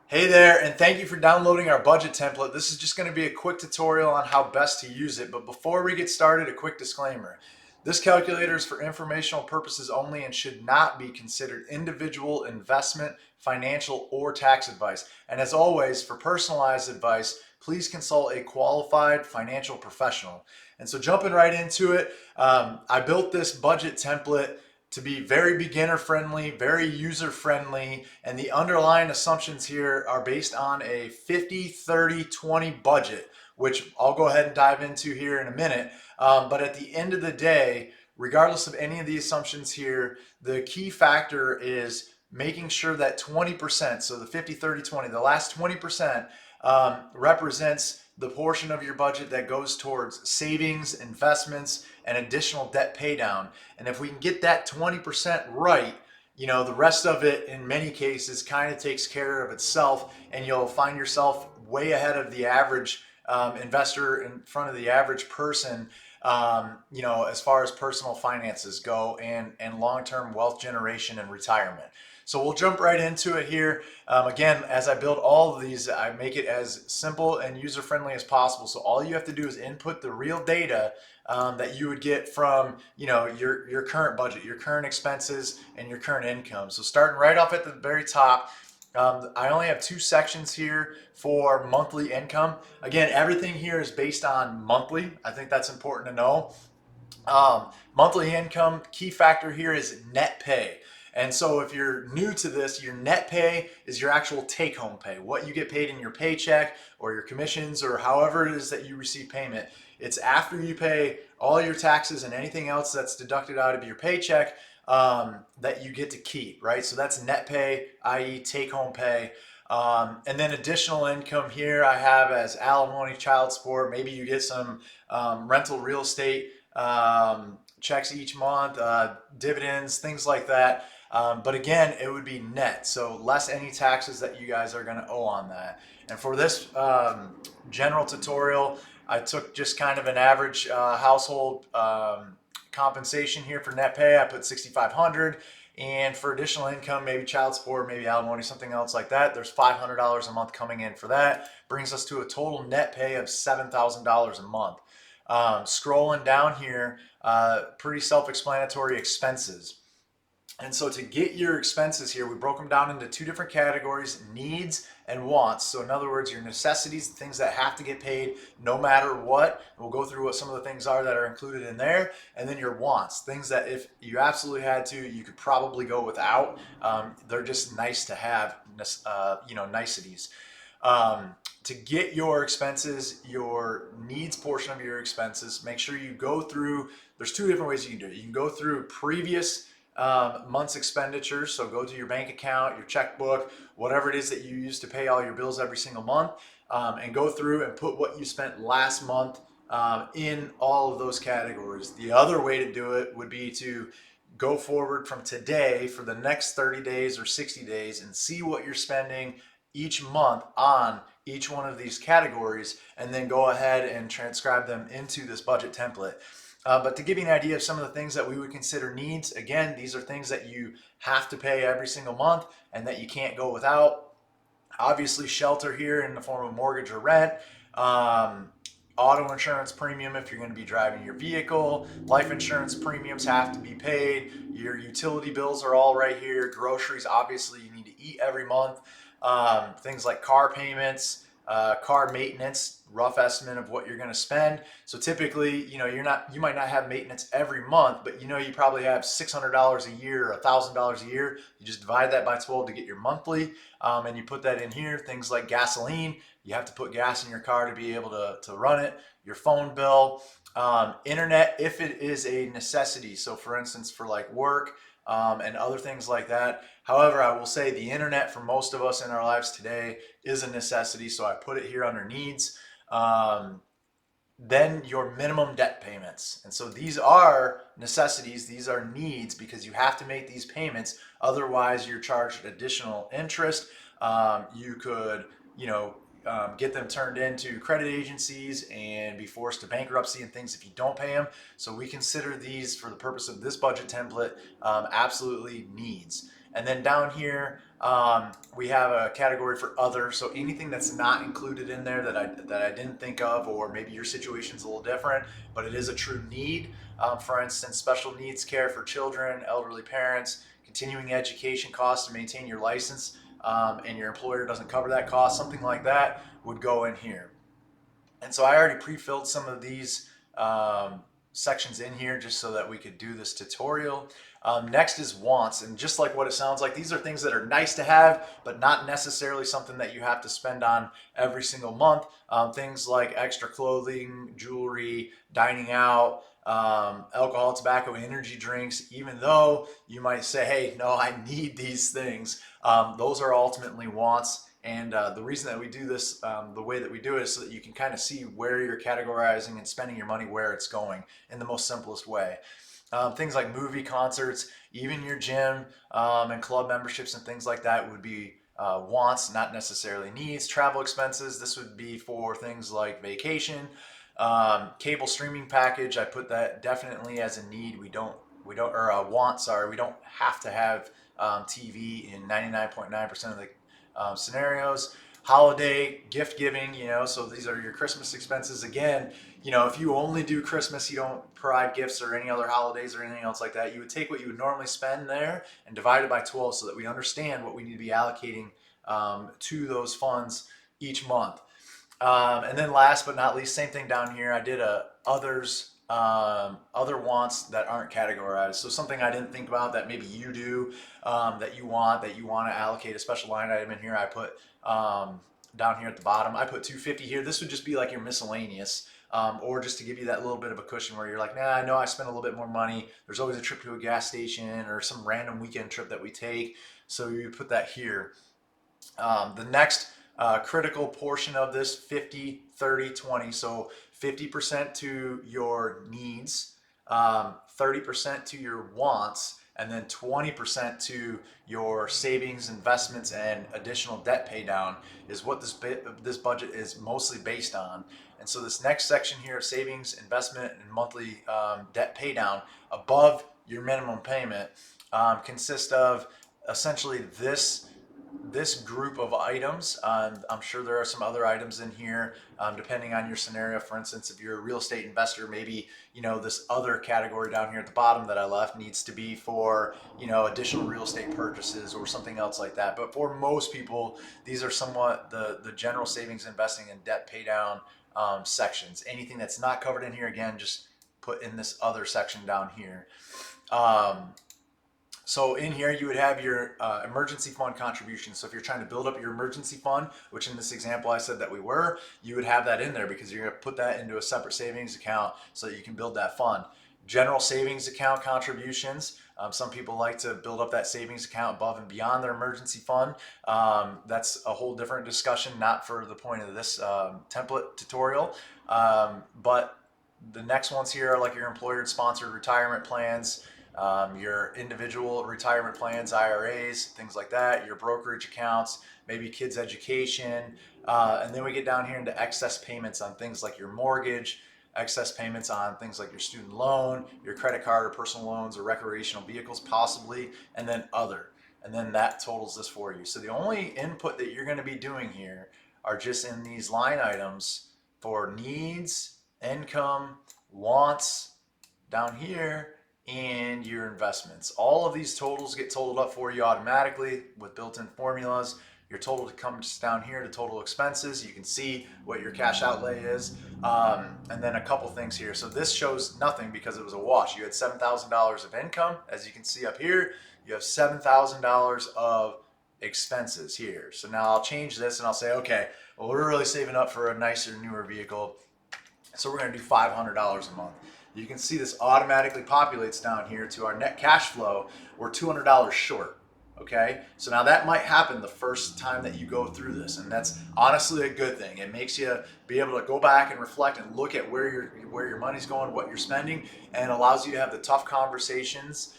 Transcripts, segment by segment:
Hey there, and thank you for downloading our budget template. This is just going to be a quick tutorial on how best to use it. But before we get started, a quick disclaimer. This calculator is for informational purposes only and should not be considered individual investment, financial, or tax advice. And as always, for personalized advice, please consult a qualified financial professional. And so jumping right into it, I built this budget template to be very beginner friendly, very user friendly, and the underlying assumptions here are based on a 50-30-20 budget, which I'll go ahead and dive into here in a minute. But at the end of the day, regardless of any of the assumptions here, the key factor is making sure that 20%, so the 50-30-20, the last 20% represents the portion of your budget that goes towards savings, investments, and additional debt pay down. And if we can get that 20% right, the rest of it in many cases kind of takes care of itself, and you'll find yourself way ahead of the average investor, in front of the average person, as far as personal finances go and long-term wealth generation and retirement. So we'll jump right into it here. Again, as I build all of these, I make it as simple and user-friendly as possible. So all you have to do is input the real data that you would get from your current budget, your current expenses, and your current income. So starting right off at the very top, I only have two sections here for monthly income. Again, everything here is based on monthly. I think that's important to know. Monthly income, key factor here is net pay. And so if you're new to this, your net pay is your actual take-home pay, what you get paid in your paycheck or your commissions or however it is that you receive payment. It's after you pay all your taxes and anything else that's deducted out of your paycheck that you get to keep, right? So that's net pay, i.e. take-home pay. And then additional income here I have as alimony, child support. Maybe you get some rental real estate checks each month, dividends, things like that. But again, it would be net, so less any taxes that you guys are going to owe on that. And for this general tutorial, I took just kind of an average household compensation here for net pay. I put 6,500, and for additional income, maybe child support, maybe alimony, something else like that, there's $500 a month coming in for that. Brings us to a total net pay of $7,000 a month. Scrolling down here, pretty self-explanatory expenses. And so to get your expenses here, we broke them down into two different categories, needs and wants. So in other words, your necessities, things that have to get paid no matter what. We'll go through what some of the things are that are included in there. And then your wants, things that if you absolutely had to, you could probably go without. They're just nice to have, niceties. To get your expenses, your needs portion of your expenses, make sure you go through, there's two different ways you can do it. You can go through previous month's expenditures. So go to your bank account, your checkbook, whatever it is that you use to pay all your bills every single month, and go through and put what you spent last month in all of those categories. The other way to do it would be to go forward from today for the next 30 days or 60 days and see what you're spending each month on each one of these categories, and then go ahead and transcribe them into this budget template. But to give you an idea of some of the things that we would consider needs, again, these are things that you have to pay every single month and that you can't go without. Obviously, shelter here in the form of mortgage or rent. Auto insurance premium if you're going to be driving your vehicle. Life insurance premiums have to be paid. Your utility bills are all right here. Groceries, obviously, you need to eat every month. Things like car payments, car maintenance, rough estimate of what you're going to spend. So typically, you might not have maintenance every month, but you probably have $600 a year or $1,000 a year. You just divide that by 12 to get your monthly, and you put that in here. Things like gasoline, you have to put gas in your car to be able to run it. Your phone bill, internet, if it is a necessity. So for instance, for like work, and other things like that. However, I will say the internet for most of us in our lives today is a necessity, so I put it here under needs. Then your minimum debt payments. And so these are necessities, these are needs because you have to make these payments, otherwise you're charged additional interest. You could, get them turned into credit agencies and be forced to bankruptcy and things if you don't pay them. So we consider these, for the purpose of this budget template, absolutely needs. And then down here, we have a category for other. So anything that's not included in there that I didn't think of, or maybe your situation's a little different, but it is a true need. For instance, special needs care for children, elderly parents, continuing education costs to maintain your license, and your employer doesn't cover that cost, something like that would go in here. And so I already pre-filled some of these sections in here just so that we could do this tutorial. Next is wants, and just like what it sounds like, these are things that are nice to have, but not necessarily something that you have to spend on every single month. Things like extra clothing, jewelry, dining out, alcohol, tobacco, energy drinks, even though you might say, hey, no, I need these things. Those are ultimately wants. And the reason that we do this the way that we do it is so that you can kind of see where you're categorizing and spending your money, where it's going in the most simplest way. Things like movie, concerts, even your gym and club memberships and things like that would be wants, not necessarily needs. Travel expenses, this would be for things like vacation. Cable streaming package, I put that definitely as a need. Or a want, sorry. We don't have to have TV in 99.9% of the scenarios. Holiday gift giving, so these are your Christmas expenses. Again, if you only do Christmas, you don't provide gifts or any other holidays or anything else like that, you would take what you would normally spend there and divide it by 12 so that we understand what we need to be allocating to those funds each month. And then last but not least, same thing down here. I did other wants that aren't categorized. So something I didn't think about that maybe you do, that you want to allocate a special line item in here. I put down here at the bottom. I put 250 here. This would just be like your miscellaneous. Or just to give you that little bit of a cushion where you're like, nah, I know I spent a little bit more money. There's always a trip to a gas station or some random weekend trip that we take. So you put that here. The next critical portion of this 50, 30, 20. So 50% to your needs, 30% to your wants, and then 20% to your savings, investments, and additional debt pay down is what this budget is mostly based on. And so this next section here, savings, investment, and monthly debt pay down above your minimum payment, consists of essentially this group of items. I'm sure there are some other items in here, depending on your scenario. For instance, if you're a real estate investor, maybe this other category down here at the bottom that I left needs to be for additional real estate purchases or something else like that. But for most people, these are somewhat the general savings, investing, and debt pay down sections. Anything that's not covered in here, again, just put in this other section down here. So in here, you would have your emergency fund contributions. So if you're trying to build up your emergency fund, which in this example I said that we were, you would have that in there because you're going to put that into a separate savings account so that you can build that fund. General savings account contributions. Some people like to build up that savings account above and beyond their emergency fund. That's a whole different discussion, not for the point of this template tutorial. But the next ones here are like your employer-sponsored retirement plans, your individual retirement plans, IRAs, things like that, your brokerage accounts, maybe kids' education. And then we get down here into excess payments on things like your mortgage, excess payments on things like your student loan, your credit card or personal loans or recreational vehicles possibly, and then other. And then that totals this for you. So the only input that you're going to be doing here are just in these line items for needs, income, wants down here, and your investments. All of these totals get totaled up for you automatically with built-in formulas. Your total comes down here to total expenses. You can see what your cash outlay is. And then a couple things here. So this shows nothing because it was a wash. You had $7,000 of income. As you can see up here, you have $7,000 of expenses here. So now I'll change this and I'll say, okay, well, we're really saving up for a nicer, newer vehicle. So we're going to do $500 a month. You can see this automatically populates down here to our net cash flow. We're $200 short. Okay, so now that might happen the first time that you go through this, and that's honestly a good thing. It makes you be able to go back and reflect and look at where your money's going, what you're spending, and allows you to have the tough conversations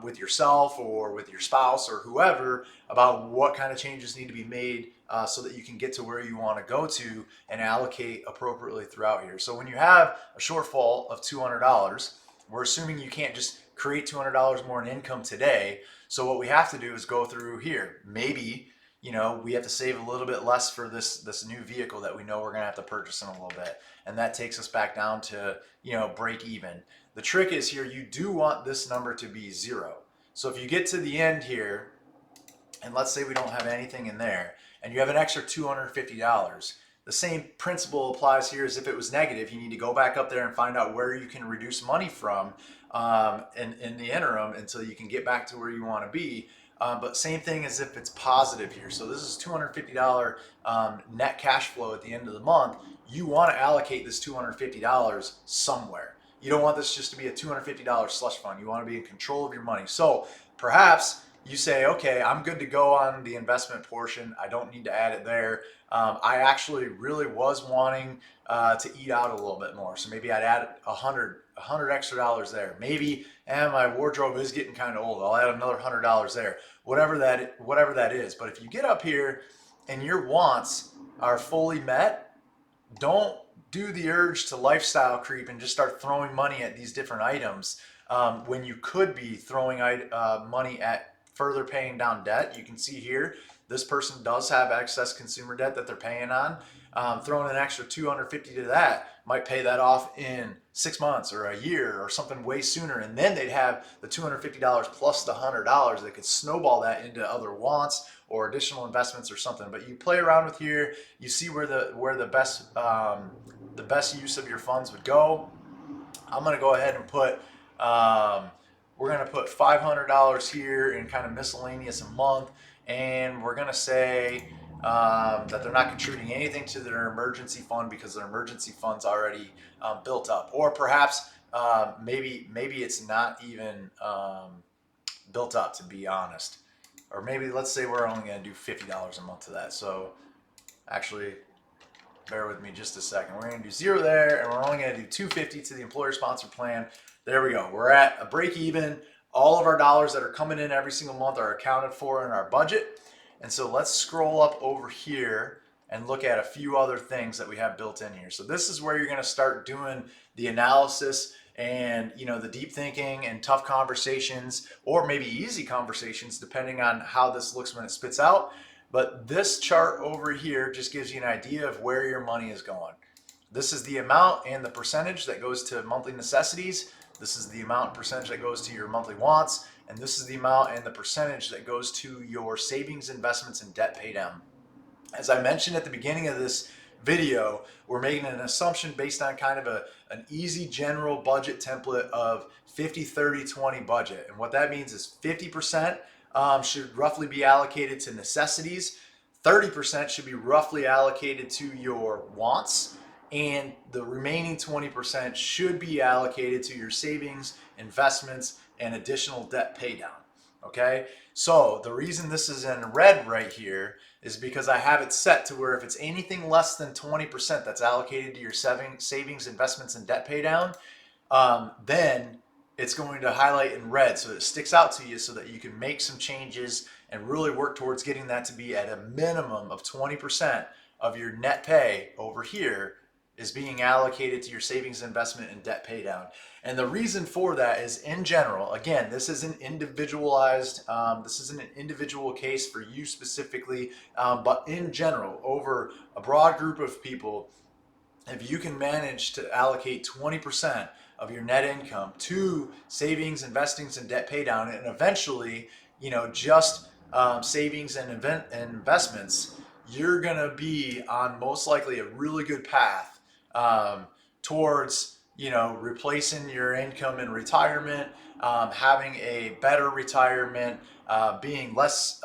with yourself or with your spouse or whoever about what kind of changes need to be made so that you can get to where you want to go to and allocate appropriately throughout here. So when you have a shortfall of $200, we're assuming you can't just create $200 more in income today. So what we have to do is go through here. Maybe, we have to save a little bit less for this new vehicle that we know we're gonna have to purchase in a little bit. And that takes us back down to, break even. The trick is here, you do want this number to be 0. So if you get to the end here, and let's say we don't have anything in there, and you have an extra $250, the same principle applies here as if it was negative. You need to go back up there and find out where you can reduce money from in the interim until you can get back to where you want to be. But same thing as if it's positive here. So this is $250 net cash flow at the end of the month. You want to allocate this $250 somewhere. You don't want this just to be a $250 slush fund. You want to be in control of your money. So perhaps you say, okay, I'm good to go on the investment portion. I don't need to add it there. I actually really was wanting to eat out a little bit more. So maybe I'd add $100 extra dollars there. Maybe, and my wardrobe is getting kind of old. I'll add another $100 there. Whatever that is. But if you get up here and your wants are fully met, don't do the urge to lifestyle creep and just start throwing money at these different items when you could be throwing money at further paying down debt. You can see here, this person does have excess consumer debt that they're paying on. Throwing an extra $250 to that might pay that off in 6 months or a year or something way sooner. And then they'd have the $250 plus the $100 that could snowball that into other wants or additional investments or something. But you play around with here, you see where the best use of your funds would go. I'm going to go ahead and put we're going to put $500 here in kind of miscellaneous a month, and we're going to say that they're not contributing anything to their emergency fund because their emergency fund's already built up. Or perhaps maybe it's not even built up, to be honest. Or maybe let's say we're only going to do $50 a month to that. So actually, bear with me just a second. We're going to do 0 there, and we're only going to do $250 to the employer-sponsored plan. There we go. We're at a break even. All of our dollars that are coming in every single month are accounted for in our budget. And so let's scroll up over here and look at a few other things that we have built in here. So this is where you're going to start doing the analysis and the deep thinking and tough conversations, or maybe easy conversations, depending on how this looks when it spits out. But this chart over here just gives you an idea of where your money is going. This is the amount and the percentage that goes to monthly necessities. This is the amount and percentage that goes to your monthly wants. And this is the amount and the percentage that goes to your savings, investments, and debt pay down. As I mentioned at the beginning of this video, we're making an assumption based on kind of an easy general budget template of 50-30-20 budget. And what that means is 50% should roughly be allocated to necessities, 30% should be roughly allocated to your wants, and the remaining 20% should be allocated to your savings, investments, and additional debt pay down. Okay, so the reason this is in red right here is because I have it set to where if it's anything less than 20% that's allocated to your savings, investments, and debt pay down, then it's going to highlight in red so it sticks out to you so that you can make some changes and really work towards getting that to be at a minimum of 20% of your net pay over here is being allocated to your savings, investment, and debt pay down. And the reason for that is, in general, again, this is an individualized, this isn't an individual case for you specifically, but in general, over a broad group of people, if you can manage to allocate 20% of your net income to savings, investings, and debt pay down, and eventually, just savings and investments, you're gonna be on most likely a really good path towards replacing your income in retirement, having a better retirement, being less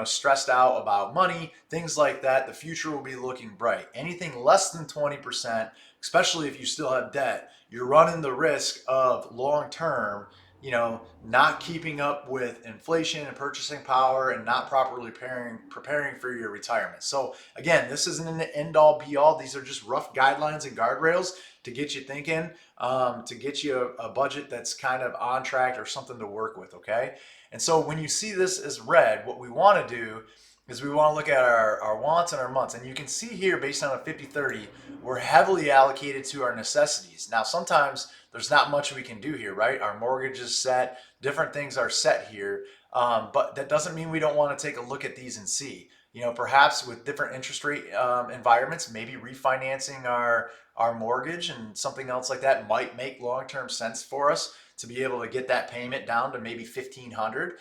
stressed out about money, things like that. The future will be looking bright. Anything less than 20%, especially if you still have debt, you're running the risk of long term not keeping up with inflation and purchasing power and not properly preparing for your retirement. So again, this isn't an end all be all. These are just rough guidelines and guardrails to get you thinking, to get you a budget that's kind of on track or something to work with, okay? And so when you see this as red, what we want to do is we want to look at our wants and our months. And you can see here, based on a 50-30, we're heavily allocated to our necessities. Now, sometimes there's not much we can do here, right? Our mortgage is set, different things are set here. But that doesn't mean we don't want to take a look at these and see. Perhaps with different interest rate environments, maybe refinancing our mortgage and something else like that might make long-term sense for us to be able to get that payment down to maybe 1,500,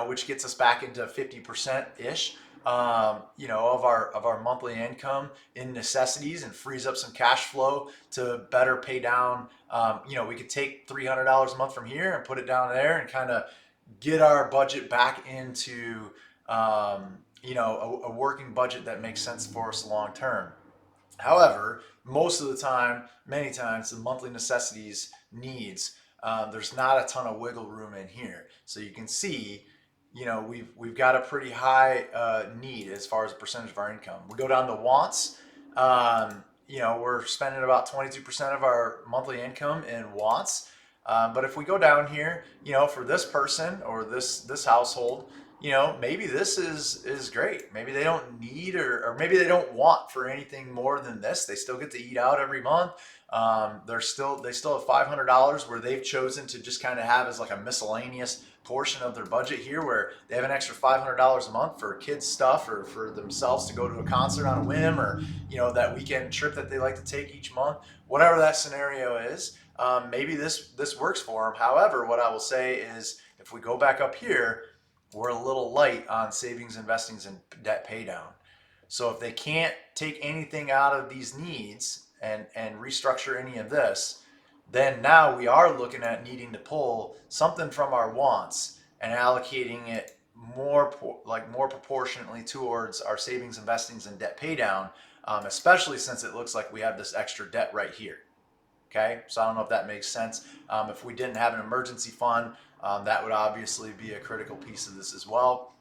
which gets us back into 50% ish, of our monthly income in necessities and frees up some cash flow to better pay down. We could take $300 a month from here and put it down there and kind of get our budget back into, a working budget that makes sense for us long term. However, most of the time, many times, the monthly necessities needs, there's not a ton of wiggle room in here. So you can see, we've got a pretty high need as far as a percentage of our income. We go down to wants. We're spending about 22% of our monthly income in wants. But if we go down here, for this person or this household, maybe this is great. Maybe they don't need or maybe they don't want for anything more than this. They still get to eat out every month. They still have $500 where they've chosen to just kind of have as like a miscellaneous portion of their budget here, where they have an extra $500 a month for kids stuff or for themselves to go to a concert on a whim, or that weekend trip that they like to take each month. Whatever that scenario is, maybe this works for them. However, what I will say is, if we go back up here, we're a little light on savings, investings, and debt pay down. So if they can't take anything out of these needs and restructure any of this, then now we are looking at needing to pull something from our wants and allocating it more proportionately towards our savings, investings, and debt pay down, especially since it looks like we have this extra debt right here. Okay, so I don't know if that makes sense. If we didn't have an emergency fund, that would obviously be a critical piece of this as well.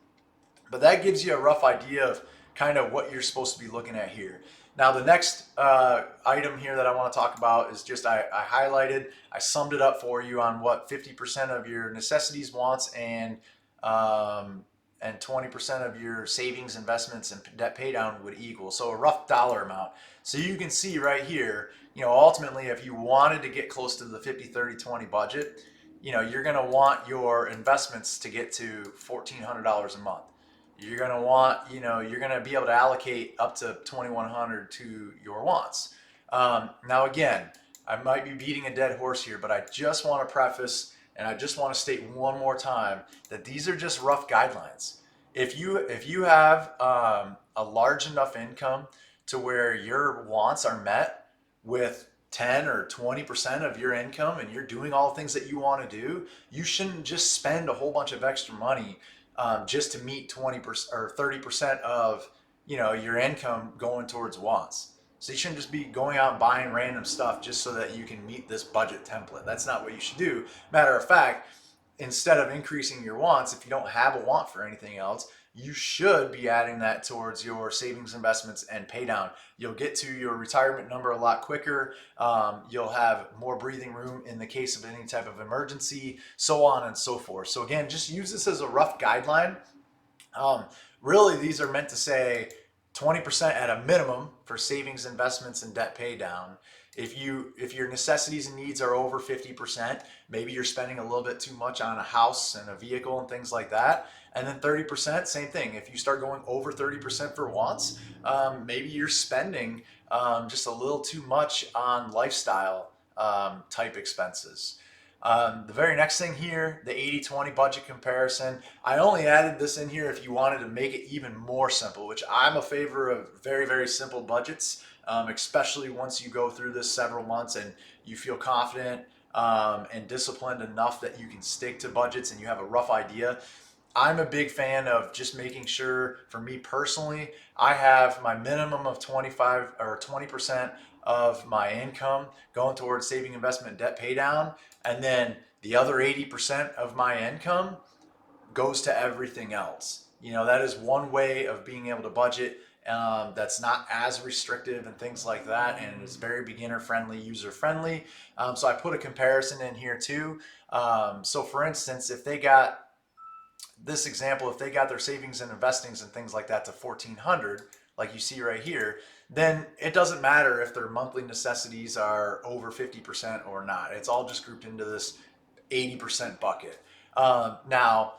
But that gives you a rough idea of kind of what you're supposed to be looking at here. Now, the next item here that I want to talk about is just I highlighted, I summed it up for you on what 50% of your necessities, wants, and 20% of your savings, investments, and debt pay down would equal. So a rough dollar amount. So you can see right here, ultimately, if you wanted to get close to the 50-30-20 budget, you're going to want your investments to get to $1,400 a month. You're going to want, you're going to be able to allocate up to $2,100 to your wants. Now, again, I might be beating a dead horse here, but I just want to preface and I just want to state one more time that these are just rough guidelines. If you have a large enough income to where your wants are met with 10 or 20% of your income and you're doing all the things that you want to do, you shouldn't just spend a whole bunch of extra money just to meet 20% or 30% of your income going towards wants. So you shouldn't just be going out and buying random stuff just so that you can meet this budget template. That's not what you should do. Matter of fact, instead of increasing your wants, if you don't have a want for anything else, you should be adding that towards your savings, investments, and pay down. You'll get to your retirement number a lot quicker. You'll have more breathing room in the case of any type of emergency, so on and so forth. So again, just use this as a rough guideline. Really, these are meant to say 20% at a minimum for savings, investments, and debt pay down. If your necessities and needs are over 50%, maybe you're spending a little bit too much on a house and a vehicle and things like that. And then 30%, same thing. If you start going over 30% for wants, maybe you're spending just a little too much on lifestyle type expenses. The very next thing here, the 80-20 budget comparison. I only added this in here if you wanted to make it even more simple, which I'm a favor of very, very simple budgets, especially once you go through this several months and you feel confident and disciplined enough that you can stick to budgets and you have a rough idea. I'm a big fan of just making sure, for me personally, I have my minimum of 25 or 20% of my income going towards saving, investment, debt pay down, and then the other 80% of my income goes to everything else. That is one way of being able to budget that's not as restrictive and things like that, and it's very beginner friendly, user friendly. So I put a comparison in here too. So for instance, if they got this example, if they got their savings and investings and things like that to 1,400, like you see right here, then it doesn't matter if their monthly necessities are over 50% or not. It's all just grouped into this 80% bucket. Now,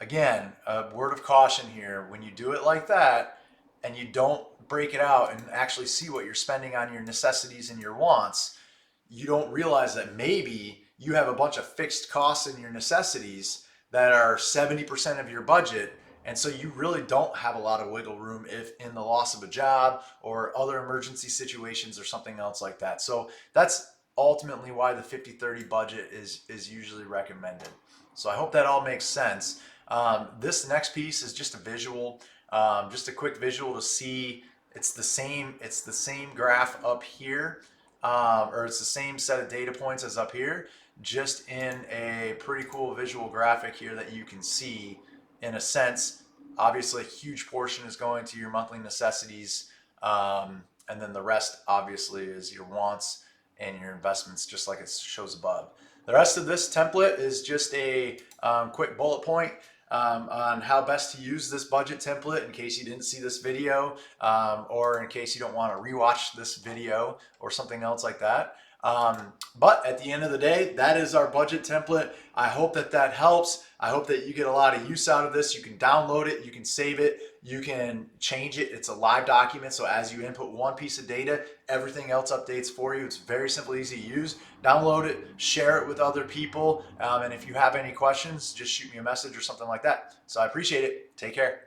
again, a word of caution here: when you do it like that and you don't break it out and actually see what you're spending on your necessities and your wants, you don't realize that maybe you have a bunch of fixed costs in your necessities that are 70% of your budget. And so you really don't have a lot of wiggle room if in the loss of a job or other emergency situations or something else like that. So that's ultimately why the 50/30 budget is usually recommended. So I hope that all makes sense. This next piece is just a visual, just a quick visual to see it's the same graph up here, or it's the same set of data points as up here, just in a pretty cool visual graphic here that you can see. In a sense, obviously a huge portion is going to your monthly necessities, and then the rest obviously is your wants and your investments, just like it shows above. The rest of this template is just a quick bullet point on how best to use this budget template in case you didn't see this video, or in case you don't want to rewatch this video or something else like that. But at the end of the day, that is our budget template. I hope that that helps. I hope that you get a lot of use out of this. You can download it, you can save it, you can change it. It's a live document, so as you input one piece of data, everything else updates for you. It's very simple, easy to use. Download it, share it with other people, and if you have any questions, just shoot me a message or something like that. So I appreciate it. Take care.